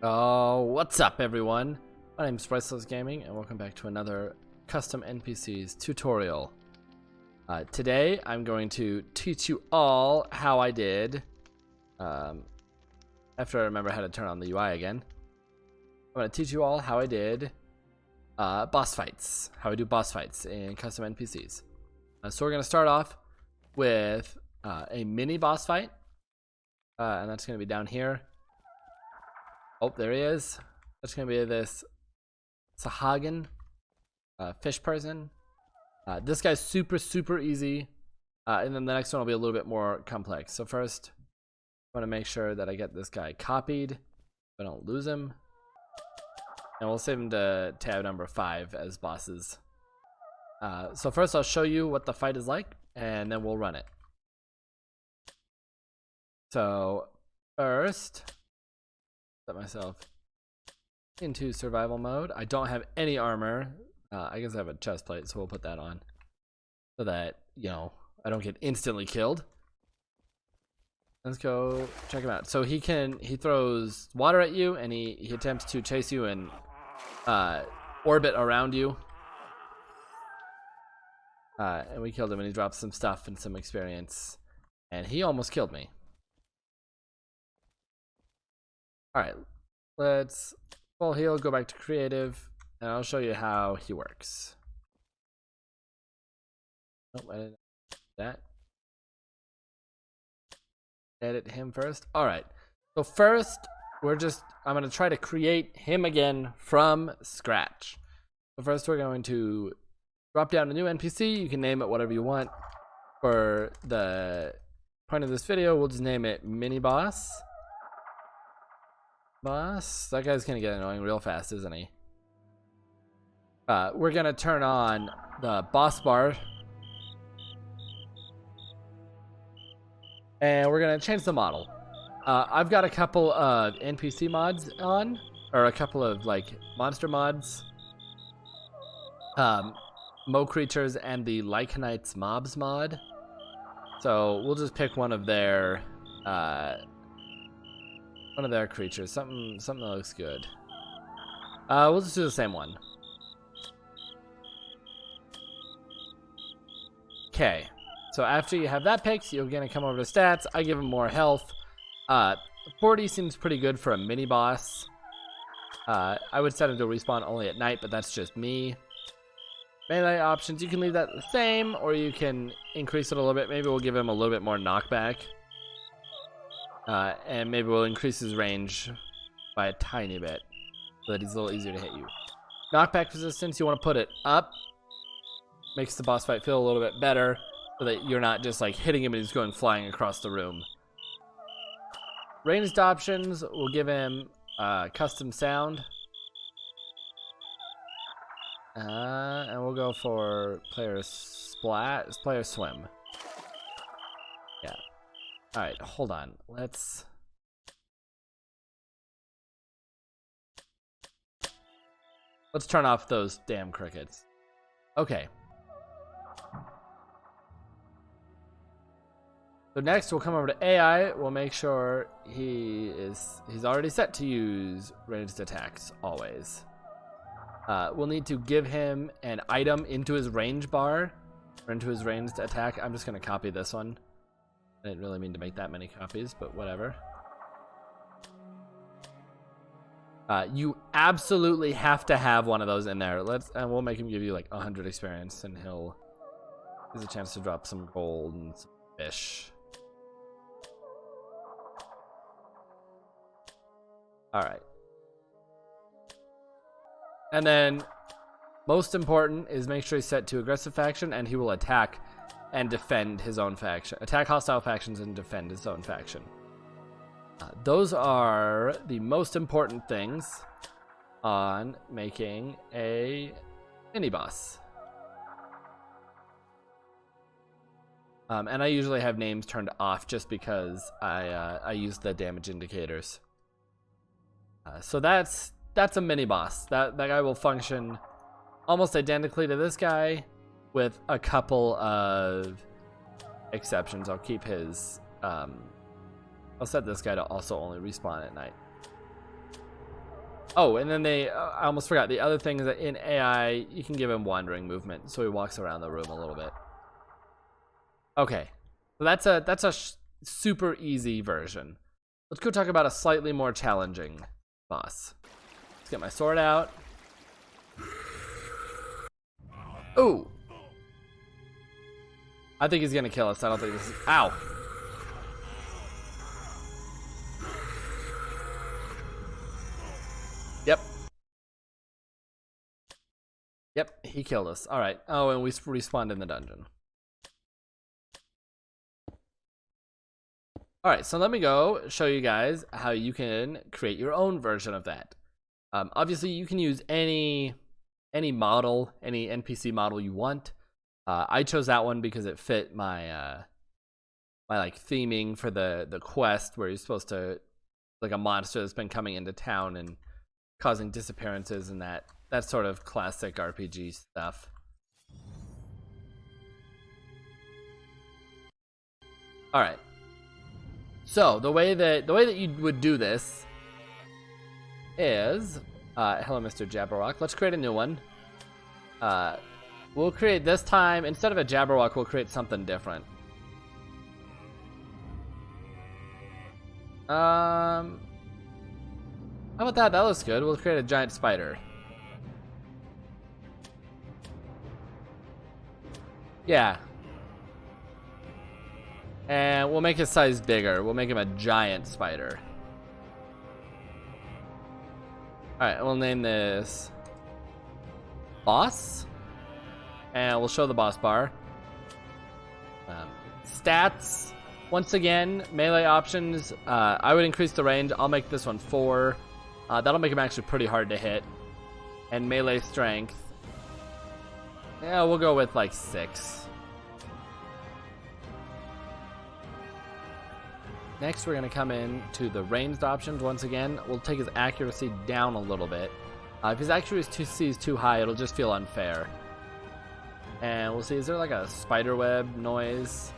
Oh, what's up everyone? My name is Bryce Gaming and welcome back to another Custom NPCs tutorial. Today I'm going to teach you all how I did, after I remember how to turn on the UI again, I'm going to teach you all how I did boss fights, how I do boss fights in Custom NPCs. So we're going to start off with a mini boss fight, and that's going to be down here. Oh, there he is. That's gonna be this Sahagin fish person. This guy's super easy, and then the next one will be a little bit more complex. So first, I want to make sure that I get this guy copied, so I don't lose him, and we'll save him to tab number 5 as bosses. So first, I'll show you what the fight is like, and then we'll run it. So first, set myself into survival mode. I don't have any armor. I guess I have a chest plate, so we'll put that on so that, you know, I don't get instantly killed. Let's go check him out. So he throws water at you, and he attempts to chase you and orbit around you. And we killed him, and he dropped some stuff and some experience, and he almost killed me. Alright, let's full heal, go back to creative, and I'll show you how he works. Oh, I didn't do that. Edit him first. Alright, so first, I'm going to try to create him again from scratch. So first we're going to drop down a new NPC. You can name it whatever you want. For the point of this video, we'll just name it Mini Boss. That guy's gonna get annoying real fast, isn't he? We're gonna turn on the boss bar, and we're gonna change the model. I've got a couple of NPC mods on, or a couple of like monster mods, Mo Creatures and the Lycanites Mobs mod. So we'll just pick one of their creatures, something that looks good. We'll just do the same one. Okay, so after you have that picked, you're gonna come over to stats. I give him more health. 40 seems pretty good for a mini boss. I would set him to respawn only at night, but that's just me. Melee options, you can leave that the same, or you can increase it a little bit. Maybe we'll give him a little bit more knockback. And maybe we'll increase his range by a tiny bit so that he's a little easier to hit you. Knockback resistance, you want to put it up. Makes the boss fight feel a little bit better so that you're not just like hitting him and he's going flying across the room. Ranged options, we'll give him custom sound. And we'll go for player swim. Yeah. Alright, hold on. Let's turn off those damn crickets. Okay. So next we'll come over to AI. We'll make sure he's already set to use ranged attacks always. We'll need to give him an item into his range bar or into his ranged attack. I'm just gonna copy this one. I didn't really mean to make that many copies, but whatever. You absolutely have to have one of those in there. And we'll make him give you like 100 experience, and he's a chance to drop some gold and some fish. All right. And then, most important is make sure he's set to aggressive faction, and he will attack and defend his own faction. Attack hostile factions and defend his own faction. Those are the most important things on making a mini boss. And I usually have names turned off just because I use the damage indicators. So that's a mini boss. That guy will function almost identically to this guy, with a couple of exceptions. I'll keep his I'll set this guy to also only respawn at night. Oh, and then I almost forgot. The other thing is that in AI, you can give him wandering movement, so he walks around the room a little bit. Okay, so that's a super easy version. Let's go talk about a slightly more challenging boss. Let's get my sword out. Ooh. I think he's gonna kill us. I don't think this is... Ow. Yep. Yep, he killed us. Alright. Oh, and we respawned in the dungeon. Alright, so let me go show you guys how you can create your own version of that. Obviously, you can use any model, any NPC model you want. I chose that one because it fit my my like theming for the quest, where you're supposed to, like, a monster that's been coming into town and causing disappearances and that sort of classic RPG stuff. All right. So the way that you would do this is, hello, Mr. Jabberwock. Let's create a new one. We'll create, this time, instead of a Jabberwock, we'll create something different. How about that? That looks good. We'll create a giant spider. Yeah. And we'll make his size bigger. We'll make him a giant spider. Alright, we'll name this Boss. And we'll show the boss bar. Stats. Once again, melee options. I would increase the range. I'll make this one 4. That'll make him actually pretty hard to hit. And melee strength. Yeah, we'll go with like 6. Next, we're going to come in to the ranged options. Once again, we'll take his accuracy down a little bit. If his accuracy is too high, it'll just feel unfair. And we'll see, is there like a spider web noise?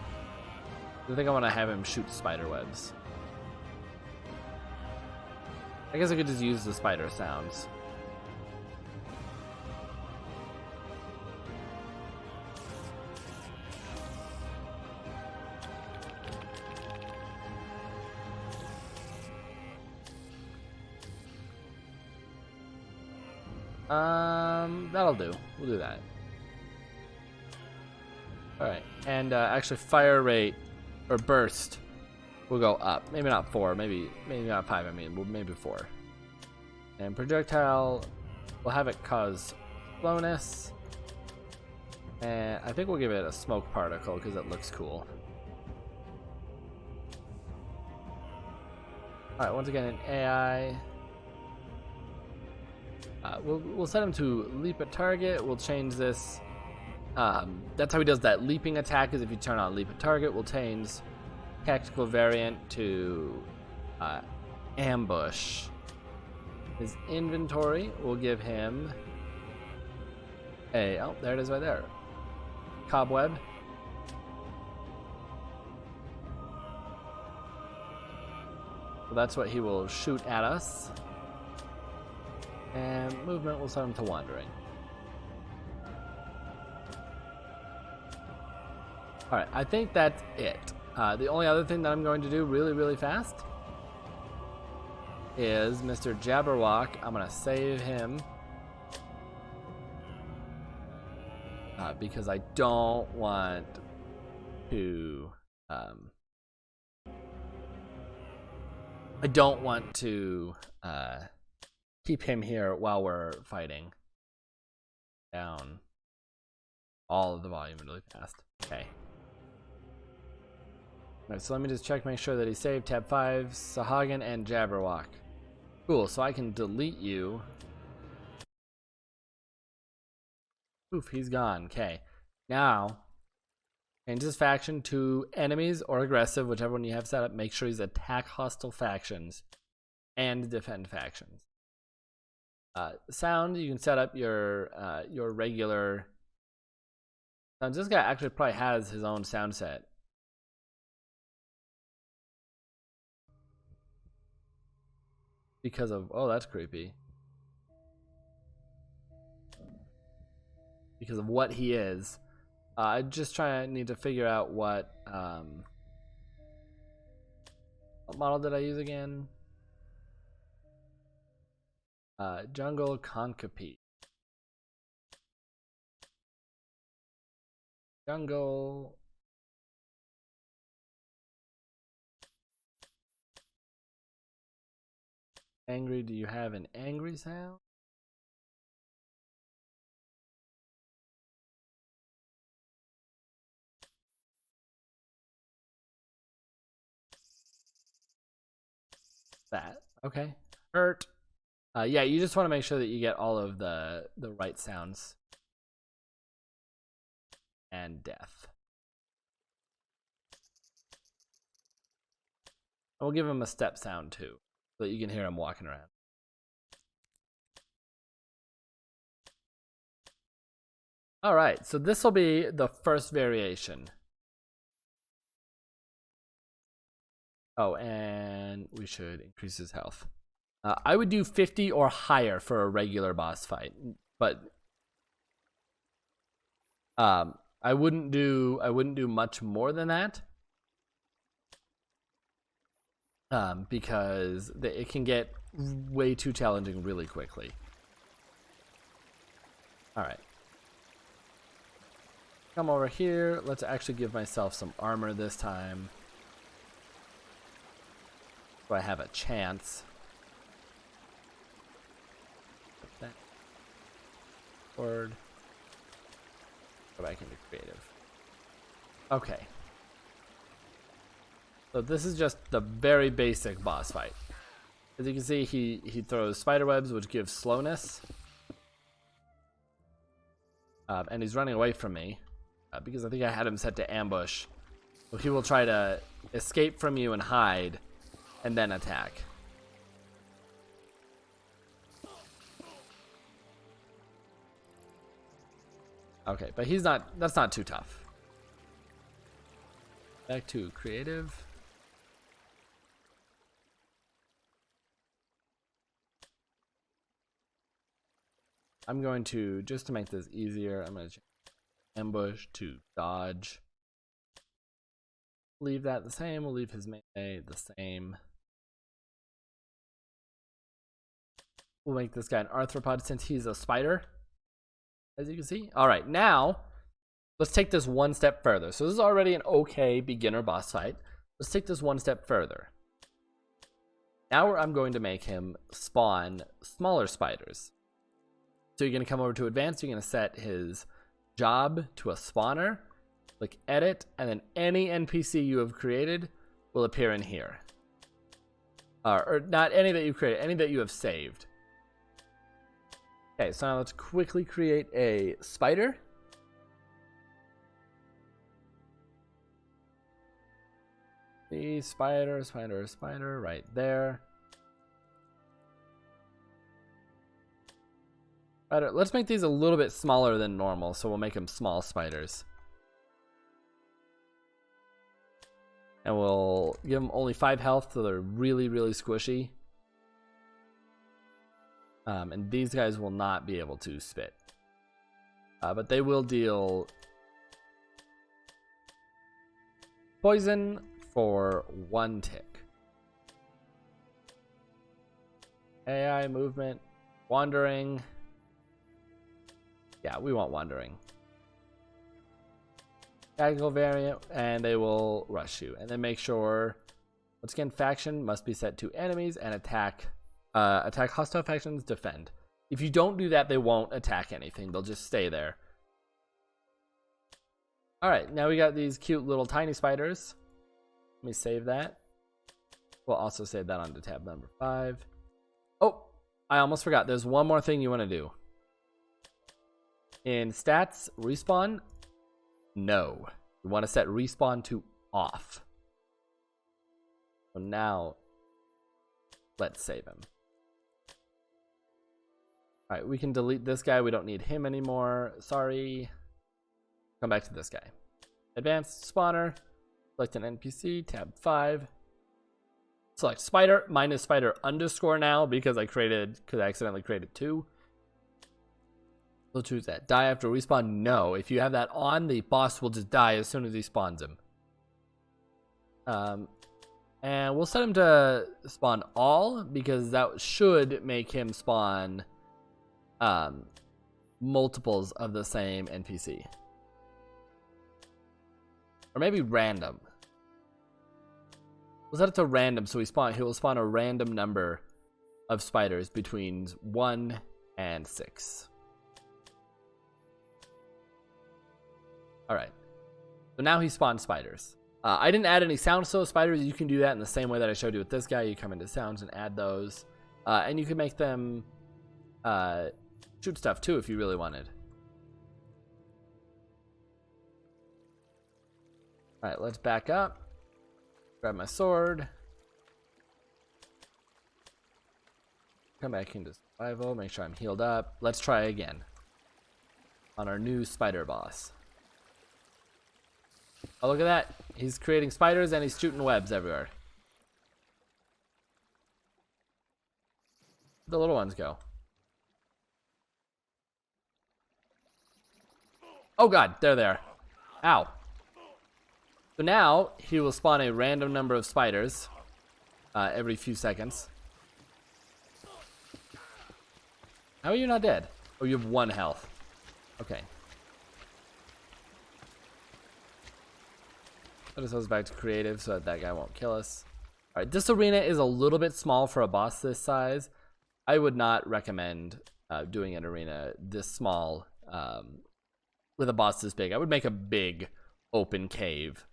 I think I want to have him shoot spider webs. I guess I could just use the spider sounds. That'll do. We'll do that. Alright, and actually fire rate, or burst, will go up. Maybe not 4, maybe not 5, I mean, maybe 4. And projectile, we'll have it cause slowness. And I think we'll give it a smoke particle because it looks cool. Alright, once again in AI, we'll set him to leap at target. We'll change this. That's how he does that leaping attack, is if you turn on leap at target. We'll change tactical variant to ambush. His inventory, we'll give him a, oh, there it is right there, cobweb. So that's what he will shoot at us. And movement will set him to wandering. Alright, I think that's it. The only other thing that I'm going to do really fast is Mr. Jabberwock. I'm going to save him. Because I don't want to... keep him here while we're fighting. Down all of the volume really fast. Okay. Alright, so let me just check, make sure that he saved. Tab 5, Sahagin and Jabberwock. Cool, so I can delete you. Oof, he's gone. Okay. Now, change his faction to enemies or aggressive, whichever one you have set up. Make sure he's attack hostile factions and defend factions. Sound, you can set up your regular sounds. This guy actually probably has his own sound set. Because of, oh, that's creepy. because of what he is. I just need to figure out what model did I use again? Jungle Concipede. Jungle. Angry. Do you have an angry sound? That. Okay. Hurt. Yeah, you just want to make sure that you get all of the right sounds. And death. We'll give him a step sound too, so that you can hear him walking around. All right, so this will be the first variation. Oh, and we should increase his health. I would do 50 or higher for a regular boss fight, but I wouldn't do much more than that. Because it can get way too challenging really quickly. Alright. Come over here. Let's actually give myself some armor this time, so I have a chance. Put that forward. Go back into creative. Okay. So this is just the very basic boss fight. As you can see, he throws spider webs, which gives slowness. And he's running away from me because I think I had him set to ambush. So he will try to escape from you and hide, and then attack. Okay, but that's not too tough. Back to creative. I'm going to, just to make this easier, I'm going to change ambush to dodge. Leave that the same. We'll leave his melee the same. We'll make this guy an arthropod since he's a spider, as you can see. All right, now let's take this one step further. So this is already an okay beginner boss fight. Let's take this one step further. Now I'm going to make him spawn smaller spiders. So you're going to come over to advanced, you're going to set his job to a spawner, click edit, and then any NPC you have created will appear in here. Or not any that you created, any that you have saved. Okay, so now let's quickly create a spider. The spider, right there. Let's make these a little bit smaller than normal, so we'll make them small spiders. And we'll give them only 5 health, so they're really, really squishy. And these guys will not be able to spit. But they will deal poison for 1 tick. AI movement, wandering. Yeah, we want wandering. Tactical variant, and they will rush you. And then make sure, once again, faction must be set to enemies and attack hostile factions, defend. If you don't do that, they won't attack anything. They'll just stay there. Alright, now we got these cute little tiny spiders. Let me save that. We'll also save that onto tab number 5. Oh, I almost forgot. There's one more thing you want to do. In stats, respawn, no. We want to set respawn to off. So now, let's save him. Alright, we can delete this guy. We don't need him anymore. Sorry. Come back to this guy. Advanced spawner. Select an NPC, tab 5. Select spider, mine is spider underscore now because I accidentally created 2. We'll choose that. Die after respawn? No. If you have that on, the boss will just die as soon as he spawns him. And we'll set him to spawn all, because that should make him spawn multiples of the same NPC. Or maybe random. We'll set it to random, so he will spawn a random number of spiders between 1 and 6. Alright. So now he spawns spiders. I didn't add any sound so spiders. You can do that in the same way that I showed you with this guy. You come into sounds and add those. And you can make them shoot stuff too if you really wanted. Alright, let's back up. Grab my sword. Come back into survival. Make sure I'm healed up. Let's try again on our new spider boss. Oh, look at that. He's creating spiders and he's shooting webs everywhere. Where'd the little ones go? Oh god, they're there. Ow. So now he will spawn a random number of spiders every few seconds. How are you not dead? Oh, you have 1 health. Okay. Put ourselves back to creative so that guy won't kill us. Alright, this arena is a little bit small for a boss this size. I would not recommend doing an arena this small with a boss this big. I would make a big open cave.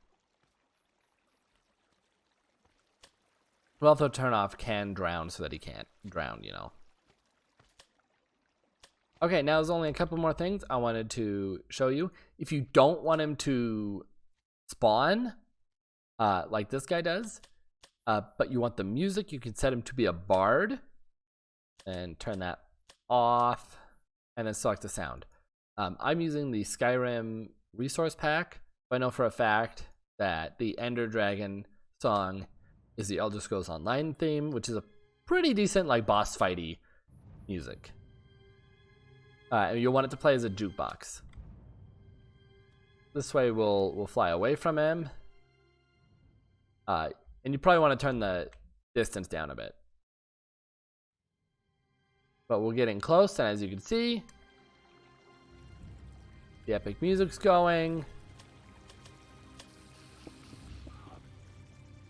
We'll also turn off can drown so that he can't drown, you know. Okay, now there's only a couple more things I wanted to show you. If you don't want him to spawn like this guy does, but you want the music, you can set him to be a bard and turn that off and then select the sound. I'm using the Skyrim resource pack, but I know for a fact that the Ender Dragon song is the Elder Scrolls Online theme, which is a pretty decent like boss fighty music. And you'll want it to play as a jukebox. This way we'll fly away from him. And you probably want to turn the distance down a bit. But we're getting close, and as you can see, the epic music's going.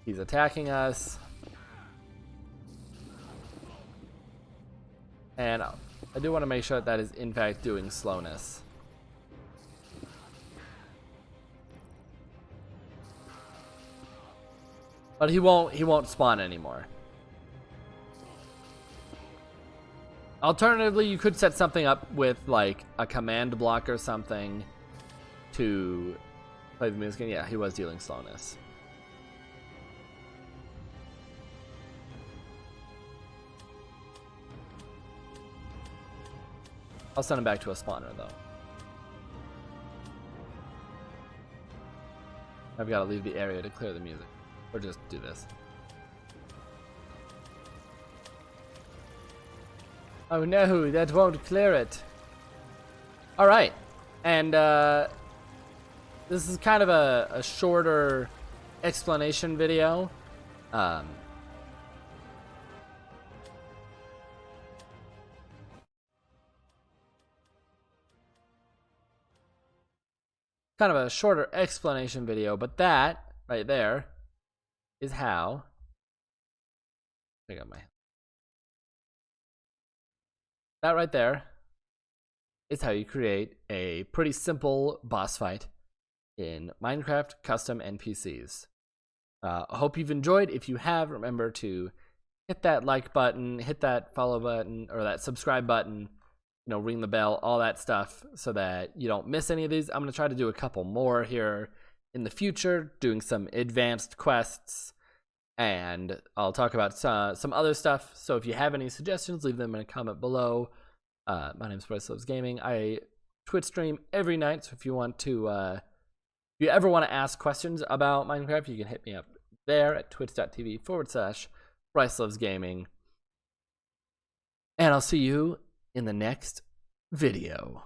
He's attacking us. And I do want to make sure that is in fact doing slowness. But he won't spawn anymore. Alternatively, you could set something up with like a command block or something to play the music. And yeah, he was dealing slowness. I'll send him back to a spawner though. I've got to leave the area to clear the music. Or just do this. Oh no, that won't clear it. Alright. And this is kind of a shorter explanation video. Kind of a shorter explanation video, but that right there is how that right there is how you create a pretty simple boss fight in Minecraft Custom NPCs. I hope you've enjoyed. If you have, remember to hit that like button, hit that follow button, or that subscribe button, you know, ring the bell, all that stuff, so that you don't miss any of these. I'm going to try to do a couple more here in the future, doing some advanced quests, and I'll talk about some other stuff. So if you have any suggestions, leave them in a comment below. My name's Bryce Loves Gaming. I Twitch stream every night, so if you want to, if you ever want to ask questions about Minecraft, you can hit me up there at twitch.tv/Bryce Loves Gaming. And I'll see you in the next video.